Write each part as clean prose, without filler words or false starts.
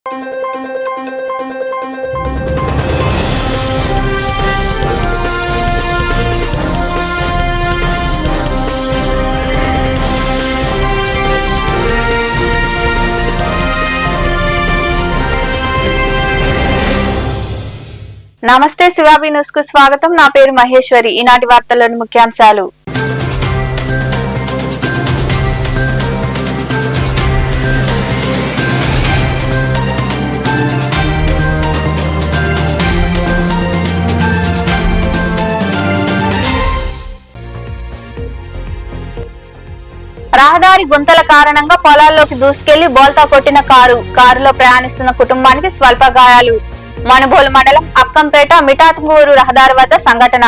నమస్తే శివాబి న్యూస్ కు స్వాగతం. నా పేరు మహేశ్వరి. ఈనాటి వార్తల్లోని ముఖ్యాంశాలు. రహదారి గుంతల కారణంగా పొలాల్లోకి దూసుకెళ్లి బోల్తా కొట్టిన కారులో ప్రయాణిస్తున్న కుటుంబానికి స్వల్ప గాయాలు. మనుబోలు మండలం అక్కంపేట మిఠాత్మూరు రహదారి వద్ద సంఘటన.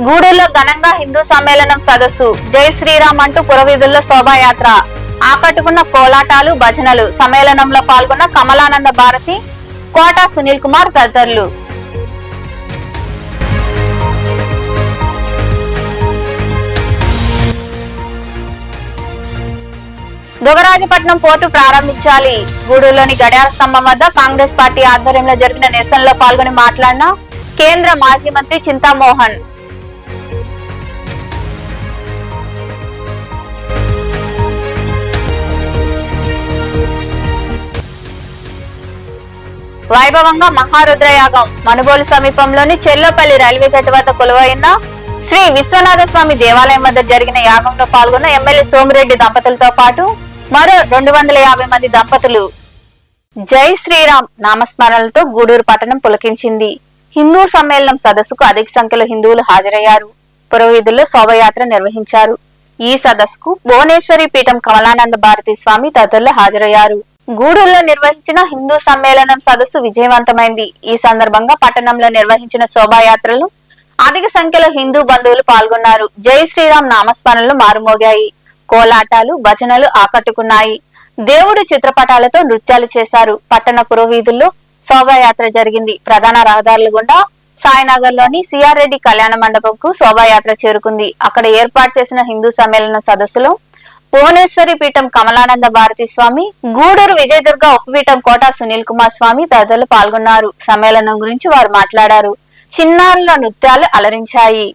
గూడూరులో ఘనంగా హిందూ సమ్మేళనం సదస్సు. జై శ్రీరామ్ అంటూ పురవీధుల్లో శోభాయాత్ర. ఆకట్టుకున్న కోలాటాలు, భజనలు. సమ్మేళనంలో పాల్గొన్న కమలానంద భారతి, కోట సునీల్ కుమార్ తదితరులు. దుగరాజపట్నం పోర్టు ప్రారంభించాలి. గూడూరులోని గడియార స్తంభం వద్ద కాంగ్రెస్ పార్టీ ఆధ్వర్యంలో జరిగిన నిరసనలో పాల్గొని మాట్లాడిన కేంద్ర మాజీ మంత్రి చింతామోహన్, వైభవంగా మహారుద్రయాగం. మనుబోలు సమీపంలోని చెల్లపల్లి రైల్వే గేట్ వద్ద కొలువైన శ్రీ విశ్వనాథ స్వామి దేవాలయం వద్ద జరిగిన యాగంలో పాల్గొన్న ఎమ్మెల్యే సోమిరెడ్డి దంపతులతో పాటు మరో 250 మంది దంపతులు. జై శ్రీరామ్ నామస్మరణలతో గూడూరు పట్టణం పులకించింది. హిందూ సమ్మేళనం సదస్సుకు అధిక సంఖ్యలో హిందువులు హాజరయ్యారు. పురవీధుల్లో శోభయాత్ర నిర్వహించారు. ఈ సదస్సుకు భువనేశ్వరి పీఠం కమలానంద భారతి స్వామి తదితరులు హాజరయ్యారు. గూడూరులో నిర్వహించిన హిందూ సమ్మేళనం సదస్సు విజయవంతమైంది. ఈ సందర్భంగా పట్టణంలో నిర్వహించిన శోభాయాత్రలు అధిక సంఖ్యలో హిందూ బంధువులు పాల్గొన్నారు. జై శ్రీరామ్ నామస్మరణలు మారుమోగాయి. కోలాటాలు, భజనలు ఆకట్టుకున్నాయి. దేవుడు చిత్రపటాలతో నృత్యాలు చేశారు. పట్టణ పురవీధుల్లో శోభాయాత్ర జరిగింది. ప్రధాన రహదారుల గుండా సాయినగర్ లోని సిఆర్ రెడ్డి కళ్యాణ మండపంకు శోభాయాత్ర చేరుకుంది. అక్కడ ఏర్పాటు చేసిన హిందూ సమ్మేళన సదస్సులో భువనేశ్వరి పీఠం కమలానంద భారతి స్వామి, గూడూరు విజయదుర్గ ఉపపీఠం కోట సునీల్ కుమార్ స్వామి తదితరులు పాల్గొన్నారు. సమ్మేళనం గురించి వారు మాట్లాడారు. చిన్నారుల నృత్యాలు అలరించాయి.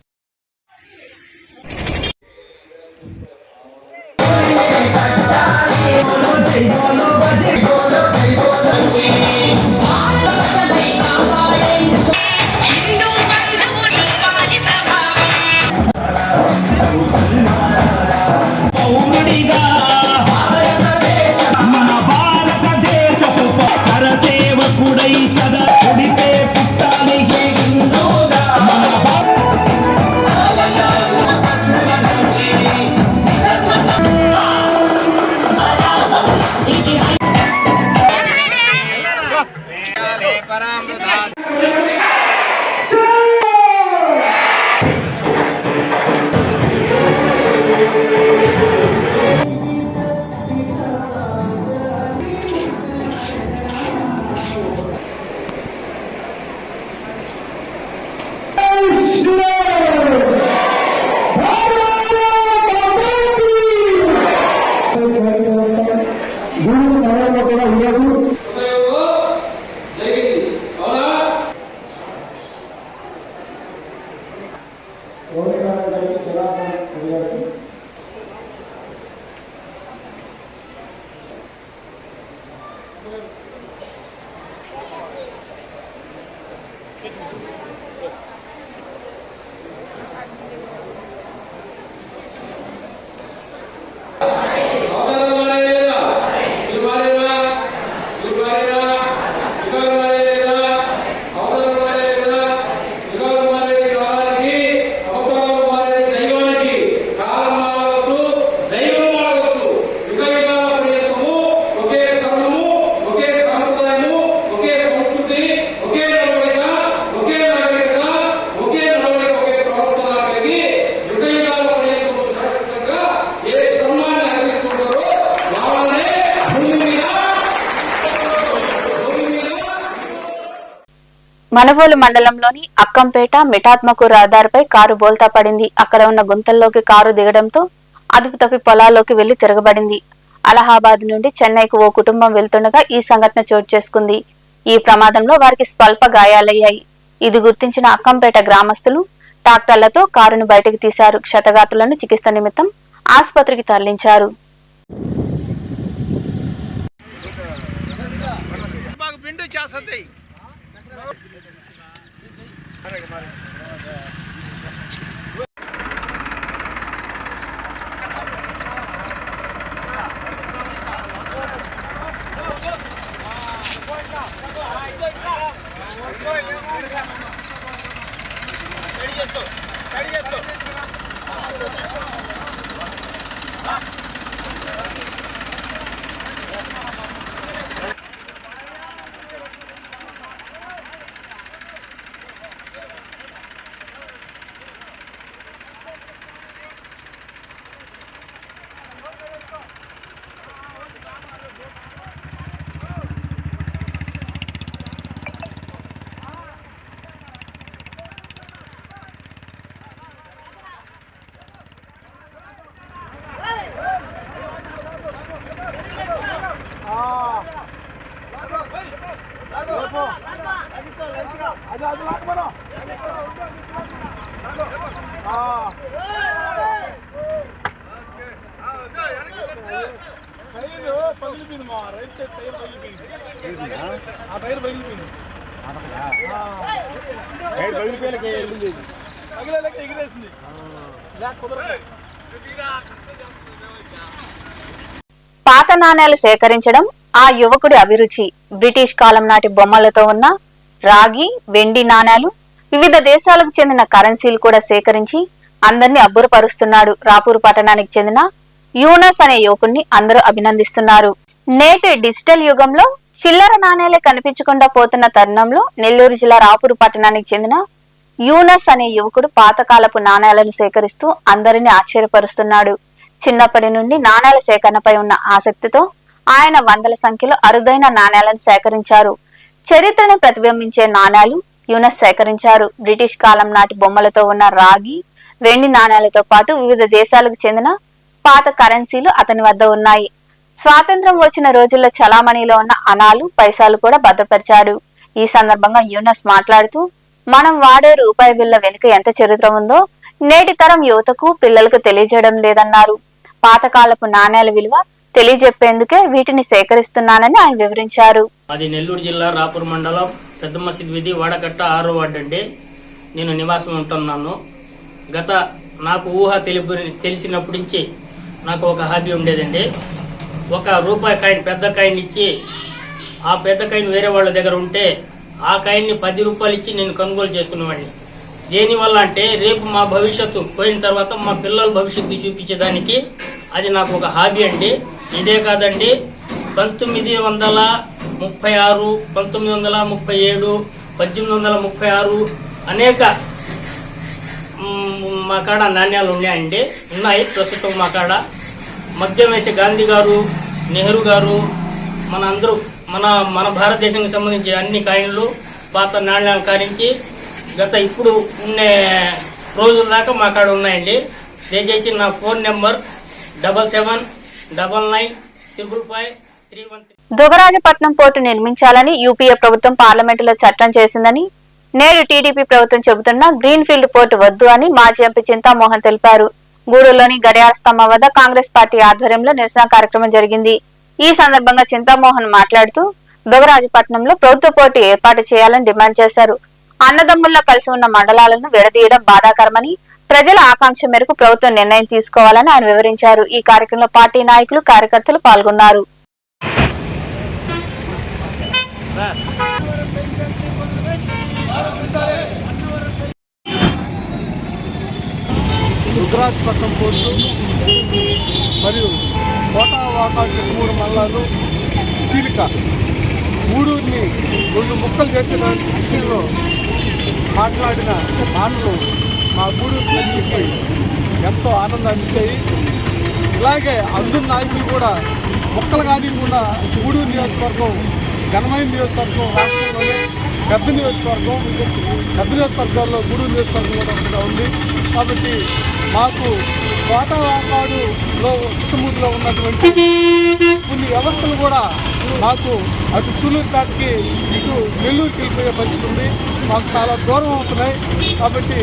మనుబోలు మండలంలోని అక్కంపేట మిఠాత్మకు రహదారిపై కారు బోల్తా పడింది. అక్కడ ఉన్న గుంతల్లోకి కారు దిగడంతో అదుపు తప్పి పొలాల్లోకి వెళ్లి తిరగబడింది. అలహాబాద్ నుండి చెన్నైకు ఓ కుటుంబం వెళ్తుండగా ఈ సంఘటన చోటు చేసుకుంది. ఈ ప్రమాదంలో వారికి స్వల్ప గాయాలయ్యాయి. ఇది గుర్తించిన అక్కంపేట గ్రామస్తులు ట్రాక్టర్లతో కారును బయటకు తీశారు. క్షతగాత్రులను చికిత్స నిమిత్తం ఆసుపత్రికి తరలించారు. పాత నాణేలు సేకరించడం ఆ యువకుడి అభిరుచి. బ్రిటిష్ కాలం నాటి బొమ్మలతో ఉన్న రాగి, వెండి నాణేలు, వివిధ దేశాలకు చెందిన కరెన్సీలు కూడా సేకరించి అందరినీ అబ్బురపరుస్తున్నాడు. రాపూర్ పట్టణానికి చెందిన యూనస్ అనే యువకుడిని అందరూ అభినందిస్తున్నారు. నేటి డిజిటల్ యుగంలో చిల్లర నాణేలే కనిపించకుండా పోతున్న తరుణంలో నెల్లూరు జిల్లా రాపూర్ పట్టణానికి చెందిన యూనస్ అనే యువకుడు పాతకాలపు నాణేలను సేకరిస్తూ అందరినీ ఆశ్చర్యపరుస్తున్నాడు. చిన్నప్పటి నుండి నాణేల సేకరణపై ఉన్న ఆసక్తితో ఆయన వందల సంఖ్యలో అరుదైన నాణేలను సేకరించారు. చరిత్రను ప్రతిబింబించే నాణేలు యూనస్ సేకరించారు. బ్రిటిష్ కాలం నాటి బొమ్మలతో ఉన్న రాగి, వెండి నాణేలతో పాటు వివిధ దేశాలకు చెందిన పాత కరెన్సీలు అతని వద్ద ఉన్నాయి. స్వాతంత్ర్యం వచ్చిన రోజుల్లో చలామణిలో ఉన్న అనాలు, పైసాలు కూడా భద్రపరిచారు. ఈ సందర్భంగా యూనస్ మాట్లాడుతూ, మనం వాడే రూపాయి బిళ్ళ వెనుక ఎంత చరిత్ర ఉందో నేటి తరం యువతకు, పిల్లలకు తెలియజేయడం లేదన్నారు. పాతకాలపు నాణేల విలువ తెలియజెప్పేందుకే వీటిని సేకరిస్తున్నానని ఆయన వివరించారు. అది నెల్లూరు జిల్లా రాపూర్ మండలం పెద్ద మసీద్ వీధి వాడకట్ట 6వ వార్డు అండి. నేను నివాసం ఉంటున్నాను. గత నాకు ఊహ తెలిసినప్పటి నుంచి నాకు ఒక హాబీ ఉండేదండి. ఒక రూపాయి కాయిన్, పెద్ద కాయిన్ ఇచ్చి ఆ పెద్ద కాయిన్ వేరే వాళ్ళ దగ్గర ఉంటే ఆ కాయిన్ని 10 రూపాయలు ఇచ్చి నేను కొనుగోలు చేసుకునేవాడిని. దేనివల్ల అంటే రేపు మా భవిష్యత్తు పోయిన తర్వాత మా పిల్లల భవిష్యత్తు చూపించేదానికి అది నాకు ఒక హాబీ అండి. ఇదే కాదండి, 1936, 1937, 1836 అనేక మా కాడ నాణ్యాలు ఉన్నాయి ప్రస్తుతం మా కాడ. మద్యం వేసే గాంధీ గారు, నెహ్రూ గారు, మన భారతదేశానికి సంబంధించి అన్ని కాయిన్లు, పాత నాణ్యాలు కారించి ఇప్పుడు ఉండే రోజుల దాకా మా కాడ ఉన్నాయండి. దయచేసి నా ఫోన్ నెంబర్ 7799555313. దుగరాజపట్నం పోర్టు నిర్మించాలని యూపీఏ ప్రభుత్వం పార్లమెంటులో చట్టం చేసిందని, నేడు టీడీపీ ప్రభుత్వం చెబుతున్న గ్రీన్ ఫీల్డ్ పోర్టు వద్దు అని మాజీ ఎంపీ చింతామోహన్ తెలిపారు. గూడూరులోని గడియార స్తంభం వద్ద కాంగ్రెస్ పార్టీ ఆధ్వర్యంలో నిరసన కార్యక్రమం జరిగింది. ఈ సందర్భంగా చింతామోహన్ మాట్లాడుతూ, దుగరాజపట్నంలో ప్రభుత్వ పోర్టు ఏర్పాటు చేయాలని డిమాండ్ చేశారు. అన్నదమ్ముల్లో కలిసి ఉన్న మండలాలను విడదీయడం బాధాకరమని, ప్రజల ఆకాంక్ష మేరకు ప్రభుత్వం నిర్ణయం తీసుకోవాలని ఆయన వివరించారు. ఈ కార్యక్రమంలో పార్టీ నాయకులు, కార్యకర్తలు పాల్గొన్నారు. దుగ్గరాజపట్నం పోర్టు మరియు కోటావాక చెట్టుమూరు మండలాలు, చీలిక, గూడూరుని 2 ముక్కలు చేసిన విషయంలో మాట్లాడిన మాటలు మా గూడూరు ప్రజలకి ఎంతో ఆనందాన్ని ఇచ్చాయి. ఇలాగే అందరు నాయకులు కూడా ముక్కలు కానీ కూడా గూడూరు నియోజకవర్గం ఘనమైన నియోజకవర్గం రాష్ట్రంలోనే పెద్ద నియోజకవర్గాల్లో గూడూరు నియోజకవర్గం కూడా ఒకటిగా ఉంది. కాబట్టి మాకు కోటవాకాడులో చిత్తమూరులో ఉన్నటువంటి కొన్ని వ్యవస్థలు కూడా మాకు అటు సూలూరుపేటకి ఇటు నెల్లూరుకి వెళ్ళిపోయే పరిస్థితి ఉంది. మాకు చాలా దూరం అవుతున్నాయి. కాబట్టి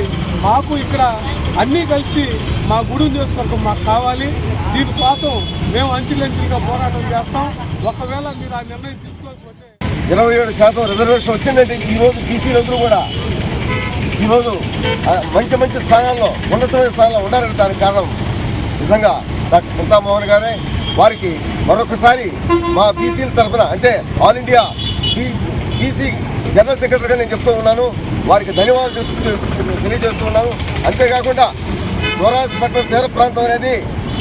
మాకు ఇక్కడ అన్నీ కలిసి మా గూడూరు నియోజకవర్గం మాకు కావాలి. దీనికోసం మేము అంచెలంచెలుగా పోరాటం చేస్తాం. ఒకవేళ మీరు ఆ నిర్ణయం తీసుకోకపోతే 27% రిజర్వేషన్ వచ్చిందంటే ఈరోజు బీసీలందరూ కూడా ఈరోజు మంచి స్థానాల్లో ఉన్నతమైన స్థానంలో ఉండాలని దానికి కారణం నిజంగా డాక్టర్ చింతామోహన్ గారే. వారికి మరొకసారి మా బీసీల తరఫున అంటే ఆల్ ఇండియా బీసీ జనరల్ సెక్రటరీగా నేను చెప్తూ ఉన్నాను. వారికి ధన్యవాదాలు తెలియజేస్తూ ఉన్నాను. అంతేకాకుండా నోరాజపట్నం తీర ప్రాంతం అనేది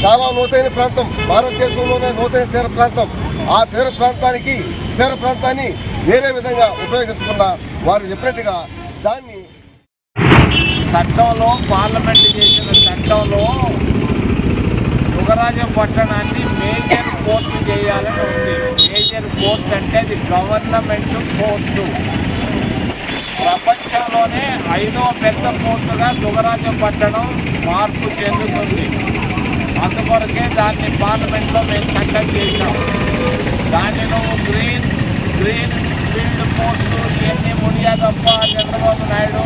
చాలా లోతైన ప్రాంతం, భారతదేశంలోనే లోతైన తీర ప్రాంతం. ఆ తీర ప్రాంతాన్ని వేరే విధంగా ఉపయోగించుకున్న వారు చెప్పినట్టుగా దాన్ని చట్టంలో పార్లమెంట్ చేసిన చట్టంలో దుగరాజం పట్టణాన్ని మేజర్ కోర్టు చేయాలని ఉంది. మేజర్ కోర్టు అంటే అది గవర్నమెంట్ కోర్టు. ప్రపంచంలోనే 5వ పెద్ద కోర్టుగా దుగరాజం పట్టణం మార్పు చెందుతుంది. అందుకొరకే దాన్ని పార్లమెంట్లో మేము చట్టం చేశాం. దాన్ని నువ్వు గ్రీన్ ఫీల్డ్ కోర్టు ఇవన్నీ మునియాదప్ప చంద్రబాబు నాయుడు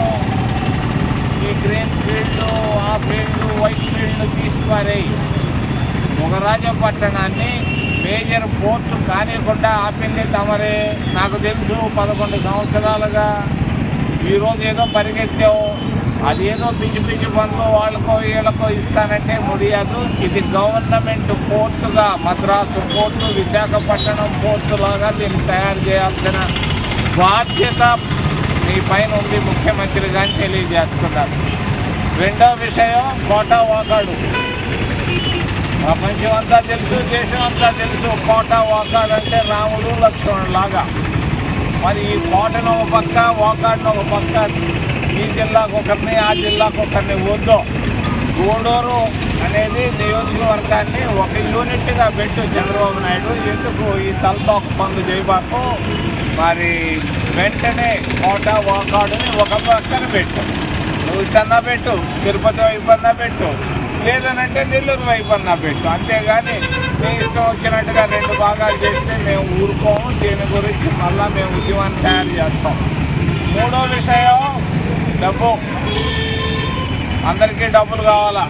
ఈ గ్రీన్ ఫీల్డ్ ఆ ఫీల్డ్ వైట్ ఫీల్డ్ తీసుకుపారాయి. దుగరాజం పట్టణాన్ని మేజర్ కోర్టు కానివ్వకుండా ఆపింది తమరే. నాకు తెలుసు 11 సంవత్సరాలుగా ఈరోజు ఏదో పరిగెత్తావు, అది ఏదో పిచ్చి పనులు వాళ్ళకో వీళ్ళకో ఇస్తానంటే ముడియదు. ఇది గవర్నమెంట్ కోర్టుగా మద్రాసు కోర్టు, విశాఖపట్నం కోర్టులాగా దీన్ని తయారు చేయాల్సిన బాధ్యత మీ పైన ఉంది ముఖ్యమంత్రి గారిని తెలియజేస్తున్నారు. రెండో విషయం కోటవాకాడు. ప్రపంచం అంతా తెలుసు, దేశం అంతా తెలుసు. కోటవాకాడు అంటే రాముడు లక్ష్మణుడు లాగా. మరి ఈ కోటను ఒక పక్క, వాకాడును ఒక పక్క, ఈ జిల్లాకు ఒకరిని ఆ జిల్లాకు ఒకరిని వద్దు. గూడూరు అనేది నియోజకవర్గాన్ని ఒక యూనిట్గా పెట్టు చంద్రబాబు నాయుడు. ఎందుకు ఈ తలతోక పనులు చేయబాకు. మరి వెంటనే కోట వాకాడుని ఒక పక్కన పెట్టు. నువ్వు ఇటన్నా పెట్టు, తిరుపతి వైపు అన్నా పెట్టు, లేదనంటే నెల్లూరు వైపు అన్నా పెట్టు. అంతేగాని మీ ఇష్టం వచ్చినట్టుగా 2 భాగాలు చేస్తే మేము ఊరుకోము. దీని గురించి మళ్ళీ మేము ఉద్యమాన్ని తయారు చేస్తాం. మూడో విషయం డబ్బు. అందరికీ డబ్బులు కావాలా.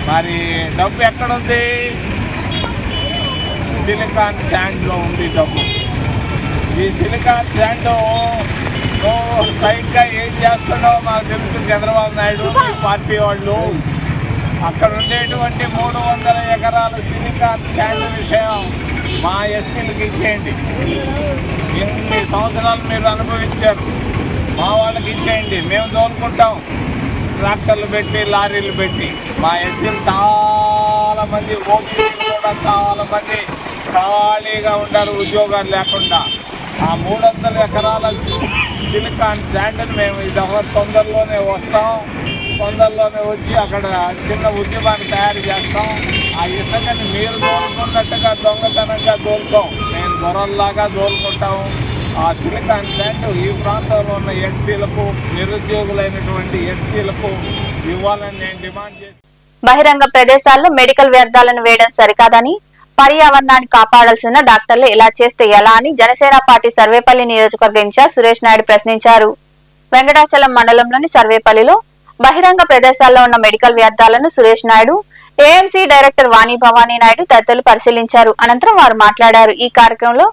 మరి డబ్బు ఎక్కడుంది? సిలికాన్ శాండ్లో ఉంది డబ్బు. ఈ సిలికాన్ శాండ్ నువ్వు సైడ్గా ఏం చేస్తున్నావో మాకు తెలుసు చంద్రబాబు నాయుడు ఈ పార్టీ వాళ్ళు. అక్కడ ఉండేటువంటి 300 ఎకరాల సిలికాన్ శాండ్ విషయం మా ఎస్సీలకు ఇచ్చేయండి. ఎన్ని సంవత్సరాలు మీరు అనుభవించారు, మా వాళ్ళకి ఇచ్చేయండి. మేము తోలుకుంటాం ట్రాక్టర్లు పెట్టి, లారీలు పెట్టి. మా ఎస్సీలు చాలామంది, ఓబీసీలు కూడా చాలామంది ఖాళీగా ఉన్నారు ఉద్యోగాలు లేకుండా. ఆ 300 ఎకరాల సిలికాన్ శాండ్ని మేము ఇది తొందరలోనే వస్తాం. తొందరలోనే వచ్చి అక్కడ చిన్న ఉద్యమాన్ని తయారు చేస్తాం. ఆ ఇసుకని మీరు దోలుకున్నట్టుగా దొంగతనంగా దోలుకోం, మేము దొరల్లాగా దోలుకుంటాము. ఆ సిలికాన్ శాండ్ ఈ ప్రాంతంలో ఉన్న ఎస్సీలకు, నిరుద్యోగులైనటువంటి ఎస్సీలకు ఇవ్వాలని నేను డిమాండ్ చేసి బహిరంగ ప్రదేశాల్లో మెడికల్ వ్యర్థాలను వేయడం సరికాదని, పర్యావరణాన్ని కాపాడాల్సిన డాక్టర్లు ఇలా చేస్తే ఎలా అని జనసేన పార్టీ సర్వేపల్లి నియోజకవర్గ ఇన్ఛార్జ్ సురేష్ నాయుడు ప్రశ్నించారు. వెంకటాచలం మండలంలోని సర్వేపల్లిలో బహిరంగ ప్రదేశాల్లో ఉన్న మెడికల్ వ్యర్థాలను సురేష్ నాయుడు, ఏఎంసీ డైరెక్టర్ వాణి భవానీ నాయుడు తదితరులు పరిశీలించారు. అనంతరం వారు మాట్లాడారు. ఈ కార్యక్రమంలో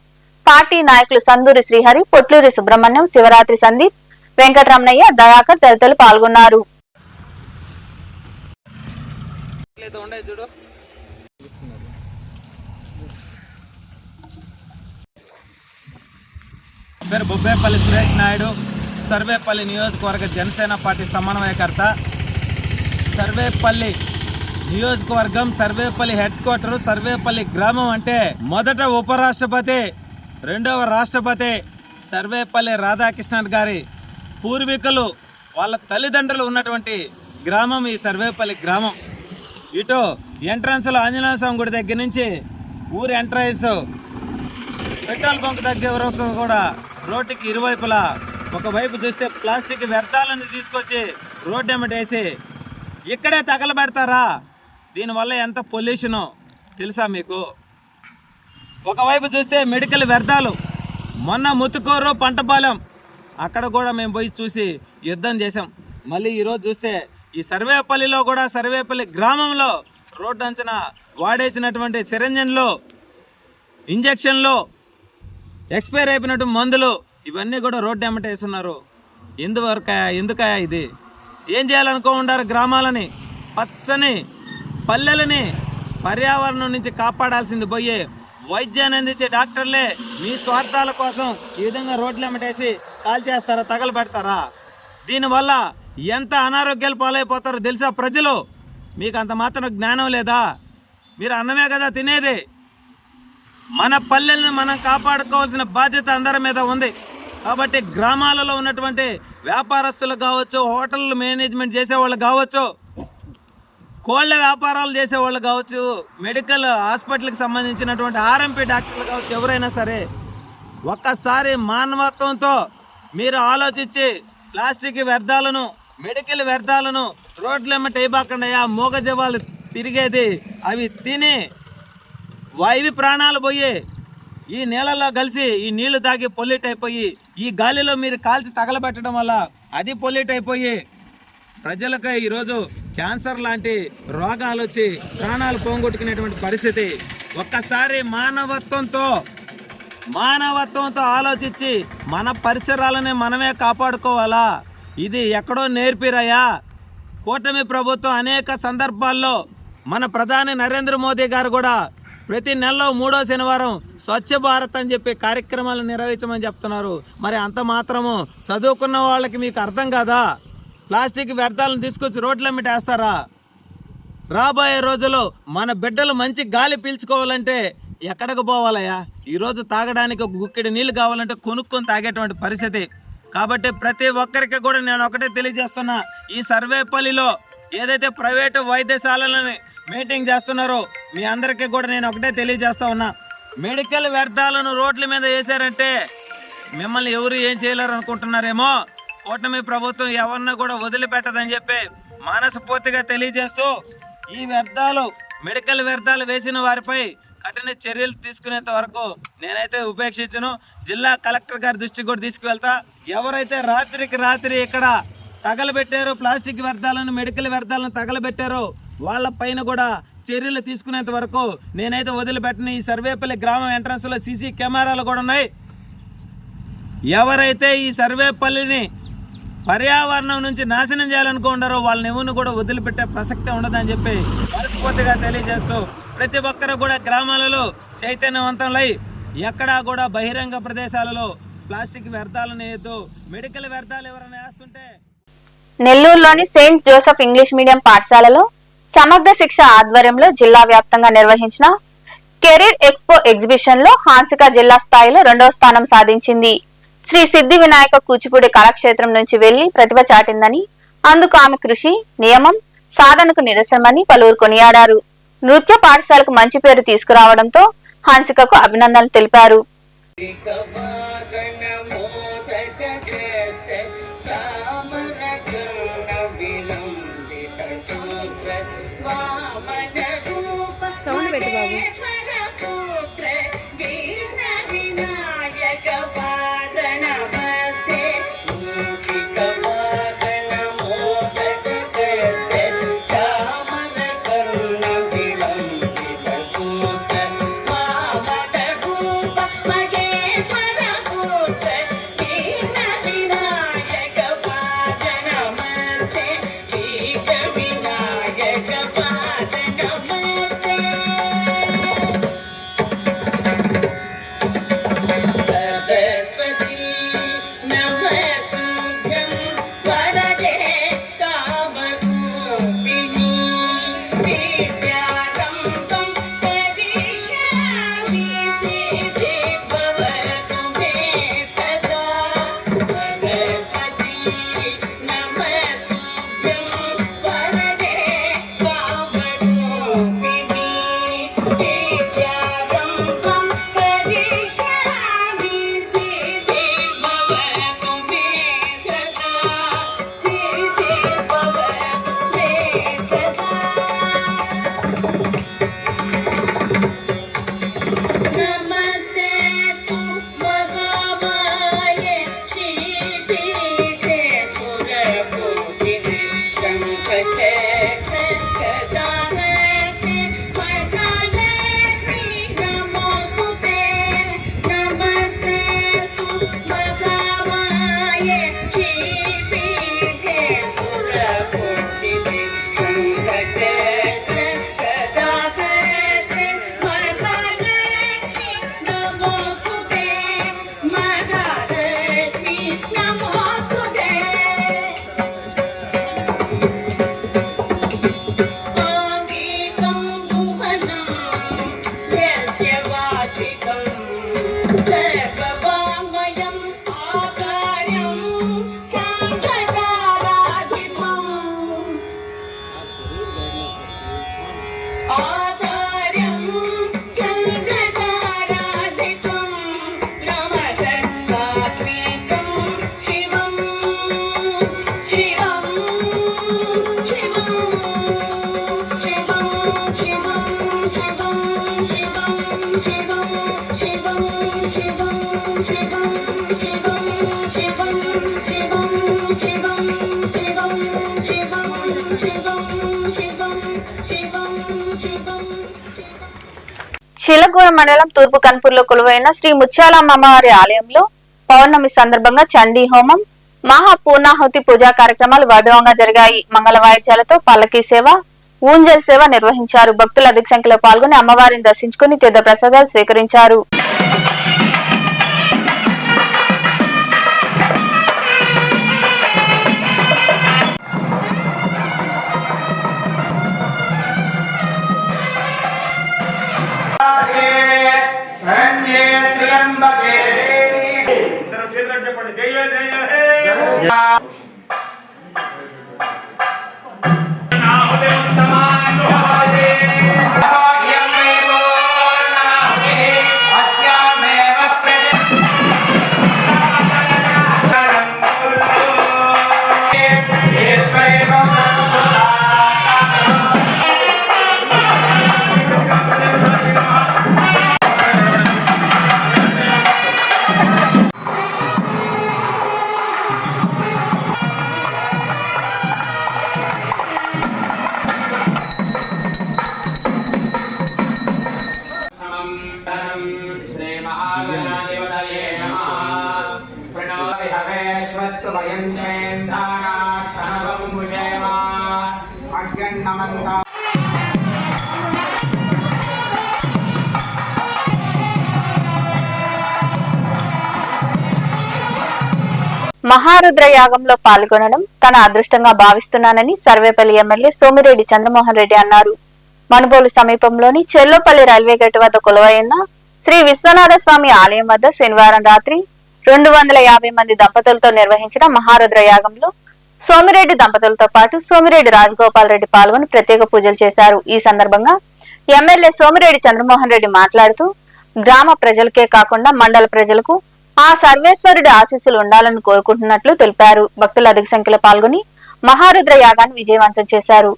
పార్టీ నాయకులు సందూరి శ్రీహరి, పొట్లూరి సుబ్రహ్మణ్యం, శివరాత్రి సందీప్, వెంకటరమణయ్య, దయాకర్ తదితరులు పాల్గొన్నారు. పేరు బొబ్బేపల్లి సురేష్ నాయుడు, సర్వేపల్లి నియోజకవర్గ జనసేన పార్టీ సమన్వయకర్త. సర్వేపల్లి నియోజకవర్గం, సర్వేపల్లి హెడ్ క్వార్టర్, సర్వేపల్లి గ్రామం అంటే మొదట ఉపరాష్ట్రపతి, రెండవ రాష్ట్రపతి సర్వేపల్లి రాధాకృష్ణన్ గారి పూర్వీకులు, వాళ్ళ తల్లిదండ్రులు ఉన్నటువంటి గ్రామం ఈ సర్వేపల్లి గ్రామం. ఇటు ఎంట్రన్స్లో ఆంజనేయ స్వామి గుడి దగ్గర నుంచి ఊరి ఎంట్రన్స్ పెట్రోల్ బంక్ దగ్గర వరకు కూడా రోడ్డుకి ఇరువైపులా ఒకవైపు చూస్తే ప్లాస్టిక్ వ్యర్థాలను తీసుకొచ్చి రోడ్డు ఎమ్మటేసి ఇక్కడే తగలబెడతారా? దీనివల్ల ఎంత పొల్యూషనో తెలుసా మీకు? ఒకవైపు చూస్తే మెడికల్ వ్యర్థాలు. మొన్న ముత్తుకూరు పంటపాలెం అక్కడ కూడా మేము పోయి చూసి యుద్ధం చేసాం. మళ్ళీ ఈరోజు చూస్తే ఈ సర్వేపల్లిలో కూడా, సర్వేపల్లి గ్రామంలో రోడ్డు అంచన వాడేసినటువంటి సిరంజన్లు, ఇంజక్షన్లు, ఎక్స్పైర్ అయిపోయినట్టు మందులు ఇవన్నీ కూడా రోడ్డు ఎమ్మట వేస్తున్నారు. ఎందుకయా ఇది? ఏం చేయాలనుకో ఉండారు? గ్రామాలని, పచ్చని పల్లెలని పర్యావరణం నుంచి కాపాడాల్సింది పోయి వైద్యాన్ని అందించే డాక్టర్లే మీ స్వార్థాల కోసం ఈ విధంగా రోడ్లు ఎమ్మటేసి కాల్ చేస్తారా, తగలబెడతారా? దీనివల్ల ఎంత అనారోగ్యాలు పాలైపోతారో తెలుసా ప్రజలు? మీకు అంత మాత్రం జ్ఞానం లేదా? మీరు అన్నమే కదా తినేది. మన పల్లెలను మనం కాపాడుకోవాల్సిన బాధ్యత అందరి మీద ఉంది. కాబట్టి గ్రామాలలో ఉన్నటువంటి వ్యాపారస్తులు కావచ్చు, హోటల్ మేనేజ్మెంట్ చేసేవాళ్ళు కావచ్చు, కోళ్ళ వ్యాపారాలు చేసేవాళ్ళు కావచ్చు, మెడికల్ హాస్పిటల్కి సంబంధించినటువంటి ఆర్ఎంపీ డాక్టర్లు కావచ్చు, ఎవరైనా సరే ఒక్కసారి మానవత్వంతో మీరు ఆలోచించి ప్లాస్టిక్ వ్యర్థాలను, మెడికల్ వ్యర్థాలను రోడ్ల ఎమ్మట వేయబాకండి. మూగజవాళ్ళు తిరిగేది అవి తిని ఇవి ప్రాణాలు పోయి ఈ నీళ్ళలో కలిసి ఈ నీళ్లు తాగి పొల్యూట్ అయిపోయి ఈ గాలిలో మీరు కాల్చి తగలబెట్టడం వల్ల అది పొల్యూట్ అయిపోయి ప్రజలకు ఈరోజు క్యాన్సర్ లాంటి రోగాలు వచ్చి ప్రాణాలు పోగొట్టుకునేటువంటి పరిస్థితి. ఒక్కసారి మానవత్వంతో ఆలోచించి మన పరిసరాలని మనమే కాపాడుకోవాలా? ఇది ఎక్కడో నేర్పిరయ్యా. కూటమి ప్రభుత్వం అనేక సందర్భాల్లో మన ప్రధాని నరేంద్ర మోదీ గారు కూడా ప్రతి నెలలో 3వ శనివారం స్వచ్ఛ భారత్ అని చెప్పి కార్యక్రమాలు నిర్వహించమని చెప్తున్నారు. మరి అంత మాత్రము చదువుకున్న వాళ్ళకి మీకు అర్థం కాదా? ప్లాస్టిక్ వ్యర్థాలను తీసుకొచ్చి రోడ్ల మీద వేస్తారా? రాబోయే రోజుల్లో మన బిడ్డలు మంచి గాలి పీల్చుకోవాలంటే ఎక్కడికి పోవాలయ్యా? ఈరోజు తాగడానికి ఒక గుక్కెడు నీళ్ళు కావాలంటే కొనుక్కొని తాగేటువంటి పరిస్థితి. కాబట్టి ప్రతి ఒక్కరికి కూడా నేను ఒకటే తెలియజేస్తున్నా, ఈ సర్వేపల్లిలో ఏదైతే ప్రైవేటు వైద్యశాలలని మీటింగ్ చేస్తున్నారో మీ అందరికీ కూడా నేను ఒకటే తెలియజేస్తా ఉన్నా, మెడికల్ వ్యర్థాలను రోడ్ల మీద వేశారంటే మిమ్మల్ని ఎవరు ఏం చేయలేరు అనుకుంటున్నారేమో. కూటమి ప్రభుత్వం ఎవరిని కూడా వదిలిపెట్టదని చెప్పి మనస్ఫూర్తిగా తెలియజేస్తూ, ఈ వ్యర్థాలు, మెడికల్ వ్యర్థాలు వేసిన వారిపై కఠిన చర్యలు తీసుకునేంత వరకు నేనైతే ఉపేక్షించను. జిల్లా కలెక్టర్ గారి దృష్టికి కూడా తీసుకువెళ్తా. ఎవరైతే రాత్రికి రాత్రి ఇక్కడ తగలబెట్టారో, ప్లాస్టిక్ వ్యర్థాలను, మెడికల్ వ్యర్థాలను తగలబెట్టారో వాళ్ళ పైన కూడా చర్యలు తీసుకునేంత వరకు నేనైతే వదిలిపెట్టను. ఈ సర్వేపల్లి గ్రామం ఎంట్రన్స్లో సీసీ కెమెరాలు కూడా ఉన్నాయి. ఎవరైతే ఈ సర్వేపల్లిని పర్యావరణం నుంచి నాశనం చేయాలనుకుంటారో వాళ్ళని ఎవరిని కూడా వదిలిపెట్టే ప్రసక్తే ఉండదని చెప్పి మనస్ఫూర్తిగా తెలియజేస్తూ, ప్రతి ఒక్కరు కూడా గ్రామాలలో చైతన్యవంతులై ఎక్కడా కూడా బహిరంగ ప్రదేశాలలో ప్లాస్టిక్ వ్యర్థాలను వేయద్దు. మెడికల్ వ్యర్థాలు ఎవరైనా వేస్తుంటే నెల్లూరులోని సెయింట్ జోసెఫ్ ఇంగ్లీష్ మీడియం పాఠశాలలో సమగ్ర శిక్ష ఆధ్వర్యంలో జిల్లా వ్యాప్తంగా నిర్వహించిన కెరీర్ ఎక్స్పో ఎగ్జిబిషన్ లో హాన్సిక జిల్లా స్థాయిలో 2వ స్థానం సాధించింది. శ్రీ సిద్ధి వినాయక కూచిపూడి కళాక్షేత్రం నుంచి వెళ్లి ప్రతిభ చాటిందని, అందుకు ఆమె కృషి, నియమం, సాధనకు నిదర్శనమని పలువురు కొనియాడారు. నృత్య పాఠశాలకు మంచి పేరు తీసుకురావడంతో హాన్సికకు అభినందనలు తెలిపారు. సౌండ్ పెట్టు బాబు. చిలకూర మండలం తూర్పు కన్పూర్లో కొలువైన శ్రీ ముత్యాలమ్మ అమ్మవారి ఆలయంలో పౌర్ణమి సందర్భంగా చండీ హోమం, మహా పూర్ణాహుతి పూజా కార్యక్రమాలు వైభవంగా జరిగాయి. మంగళ వాయిద్యాలతో పల్లకీ సేవ, ఊంజల్ సేవ నిర్వహించారు. భక్తులు అధిక సంఖ్యలో పాల్గొని అమ్మవారిని దర్శించుకుని తీర్థ ప్రసాదాలు స్వీకరించారు. మహారుద్ర యాగంలో పాల్గొనడం తన అదృష్టంగా భావిస్తున్నానని సర్వేపల్లి ఎమ్మెల్యే సోమిరెడ్డి చంద్రమోహన్ రెడ్డి అన్నారు. మనుబోలు సమీపంలోని చెల్లోపల్లి రైల్వే గేటు వద్ద కొలువైన శ్రీ విశ్వనాథ స్వామి ఆలయం వద్ద శనివారం రాత్రి 250 మంది దంపతులతో నిర్వహించిన మహారుద్ర యాగంలో సోమిరెడ్డి దంపతులతో పాటు సోమిరెడ్డి రాజగోపాల్ రెడ్డి పాల్గొని ప్రత్యేక పూజలు చేశారు. ఈ సందర్భంగా ఎమ్మెల్యే సోమిరెడ్డి చంద్రమోహన్ రెడ్డి మాట్లాడుతూ గ్రామ ప్రజలకే కాకుండా మండల ప్రజలకు ఆ సర్వేశ్వరుడి ఆశీస్సులు ఉండాలని కోరుకుంటున్నట్లు తెలిపారు. భక్తులు అధిక సంఖ్యలో పాల్గొని మహారుద్ర యాగాన్ని విజయవంతం చేశారు.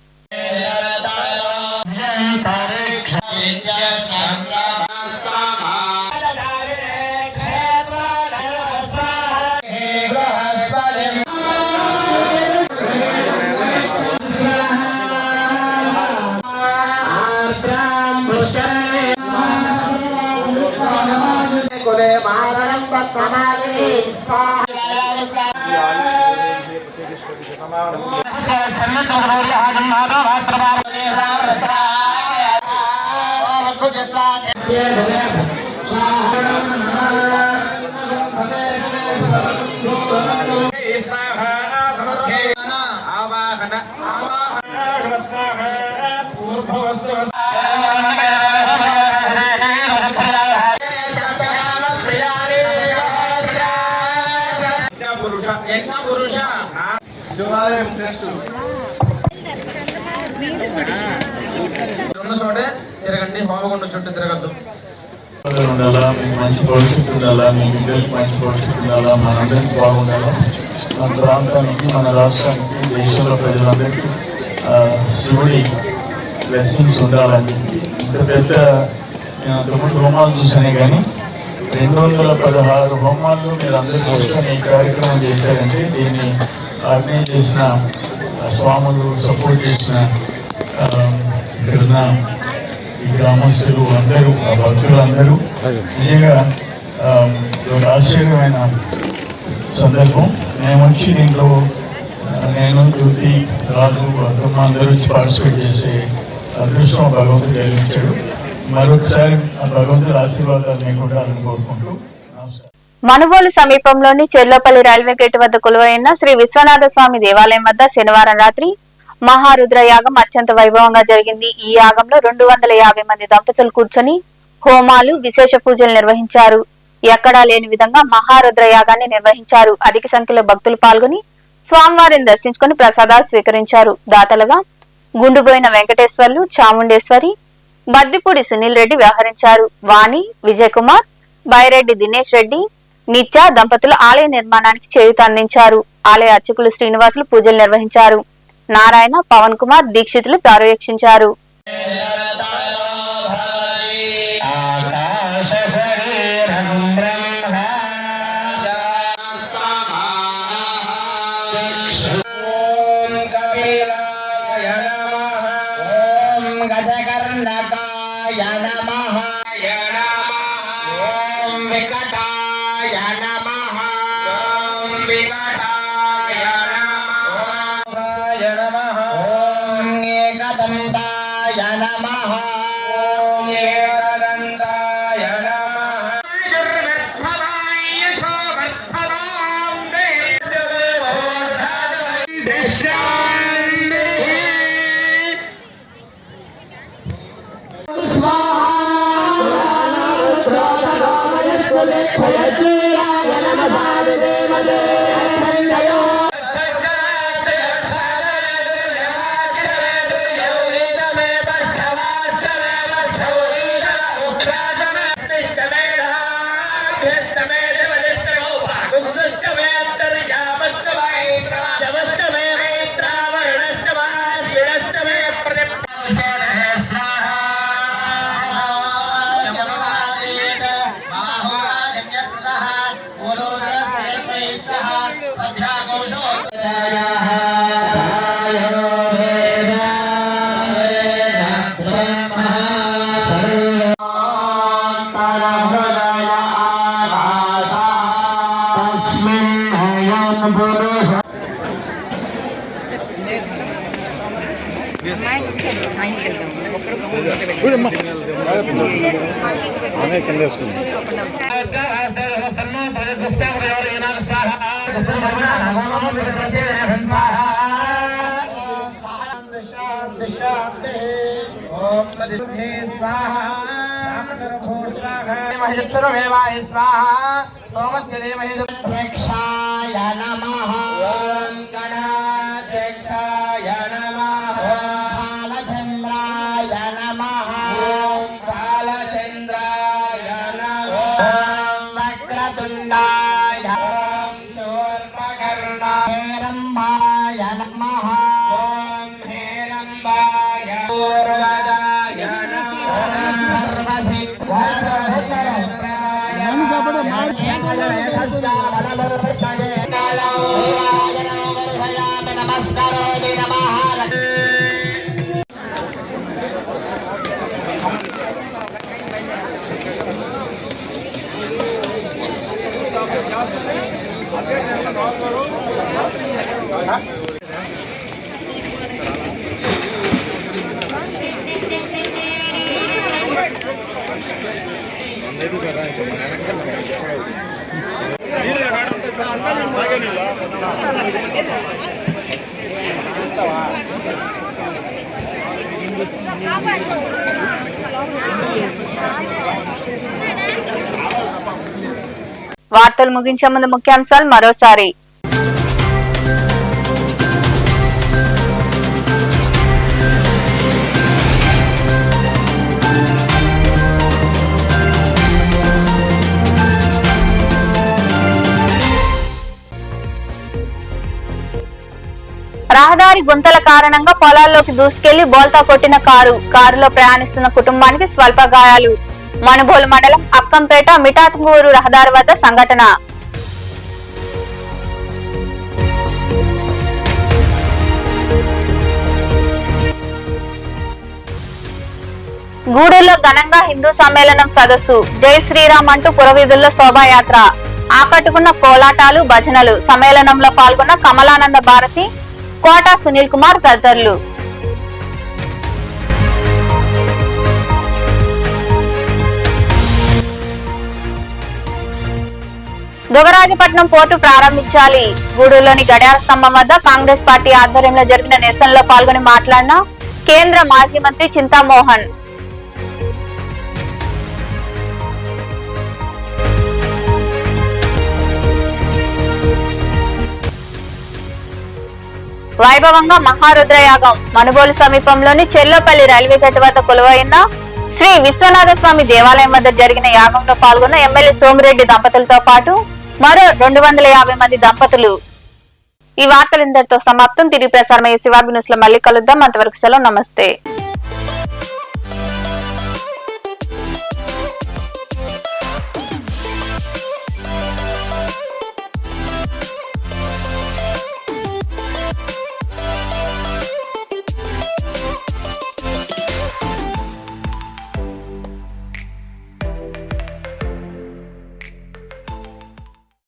తిరగండి, హోమగుండం చుట్టూ తిరగద్దు. ఉండాలా, మీకు మంచి భవిష్యత్తు ఉండాలా, మీ బిడ్డలకు మంచి భవిష్యత్తు ఉండాలా, మనందరికీ బాగుండాలా, మన ప్రాంతానికి, మన రాష్ట్రానికి, దేశంలో ప్రజలందరికీ శివుడి బ్లెస్సింగ్స్ ఉండాలని. ఇంత పెద్ద నేను అంతకుముందు హోమాలు చూసానే కానీ 216 హోమాలు మీరు అందరూ చూసుకొని ఈ కార్యక్రమం చేశారంటే దీన్ని ఆర్గనైజ్ చేసిన స్వాములు, సపోర్ట్ చేసిన ఇక్కడున్న ఈ గ్రామస్తులు అందరూ, ఆ భక్తులు అందరూ నిజంగా ఒక ఆశ్చర్యమైన సందర్భం. మేము వచ్చి దీంట్లో నేను, జ్యోతి, రాజు, అత్తమ్మ అందరూ వచ్చి పార్టిసిపేట్ చేసే అదృష్టం భగవంతుడు కలిగించాడు. మరొకసారి ఆ భగవంతుడి ఆశీర్వాదాలు మీకు ఉండాలని కోరుకుంటూ నమస్కారం. మనుబోలు సమీపంలోని చెర్లోపల్లి రైల్వే గేటు వద్ద కొలువైన శ్రీ విశ్వనాథ స్వామి దేవాలయం వద్ద శనివారం రాత్రి మహారుద్ర యాగం అత్యంత వైభవంగా జరిగింది. ఈ యాగంలో 250 మంది దంపతులు కూర్చొని హోమాలు, విశేష పూజలు నిర్వహించారు. ఎక్కడా లేని విధంగా మహారుద్ర యాగాన్ని నిర్వహించారు. అధిక సంఖ్యలో భక్తులు పాల్గొని స్వామివారిని దర్శించుకుని ప్రసాదాలు స్వీకరించారు. దాతలుగా గుండుబోయిన వెంకటేశ్వర్లు, చాముండేశ్వరి, బద్దిపూడి సునీల్ రెడ్డి వ్యవహరించారు. వాణి, విజయ్ కుమార్, బైరెడ్డి దినేష్ రెడ్డి, నిత్య దంపతులు ఆలయ నిర్మాణానికి చేయూత అందించారు. ఆలయ అర్చకులు శ్రీనివాసులు పూజలు నిర్వహించారు. నారాయణ, పవన్ కుమార్ దీక్షితులు పర్యవేక్షించారు. ఏకదంతాయ నమః ఓం ఏకదంతాయ నమః ధ్యక్షాయ నమః ఓం గణాధ్యక్షాయ నమః బాలచంద్రాయ నమః ఓం బాలచంద్రాయ నమః ఓం వక్రతుండాయ ఓం శూర్పకర్ణాయ హేరంబాయ నమః ఓం హేరంబాయ పూర్వదాయ నమః ఓం సర్వసిద్ధాయ వార్తలు ముగించే ముందు ముఖ్యాంశాలు మరోసారి. రహదారి గుంతల కారణంగా పొలాల్లోకి దూసుకెళ్లి బోల్తా కొట్టిన కారులో ప్రయాణిస్తున్న కుటుంబానికి స్వల్ప గాయాలు. మనుబోలు మండలం అక్కంపేట మిఠాత్మూరు రహదారి వద్ద సంఘటన. గూడూరులో ఘనంగా హిందూ సమ్మేళనం సదస్సు. జై శ్రీరామ్ అంటూ పురవీధుల్లో శోభాయాత్ర. ఆకట్టుకున్న కోలాటాలు, భజనలు. సమ్మేళనంలో పాల్గొన్న కమలానంద భారతి, కోట సునీల్ కుమార్ తదితరులు. దుగరాజపట్నం పోర్టు ప్రారంభించాలి. గూడూరులోని గడియార స్తంభం వద్ద కాంగ్రెస్ పార్టీ ఆధ్వర్యంలో జరిగిన నిరసనలో పాల్గొని మాట్లాడిన కేంద్ర మాజీ మంత్రి చింతామోహన్. వైభవంగా మహారుద్రయాగం. మనుబోలు సమీపంలోని చెల్లపల్లి రైల్వే గేట్ వద్ద కొలువైన శ్రీ విశ్వనాథ స్వామి దేవాలయం వద్ద జరిగిన యాగంలో పాల్గొన్న ఎమ్మెల్యే సోమిరెడ్డి దంపతులతో పాటు మరో 250 మంది దంపతులు. ఈ వార్తలు ఇంతటితో సమాప్తం. తిరిగి ప్రసారమయ్యే శివాబి న్యూస్ లో మళ్ళీ కలుద్దాం. అంతవరకు సెలవు. నమస్తే.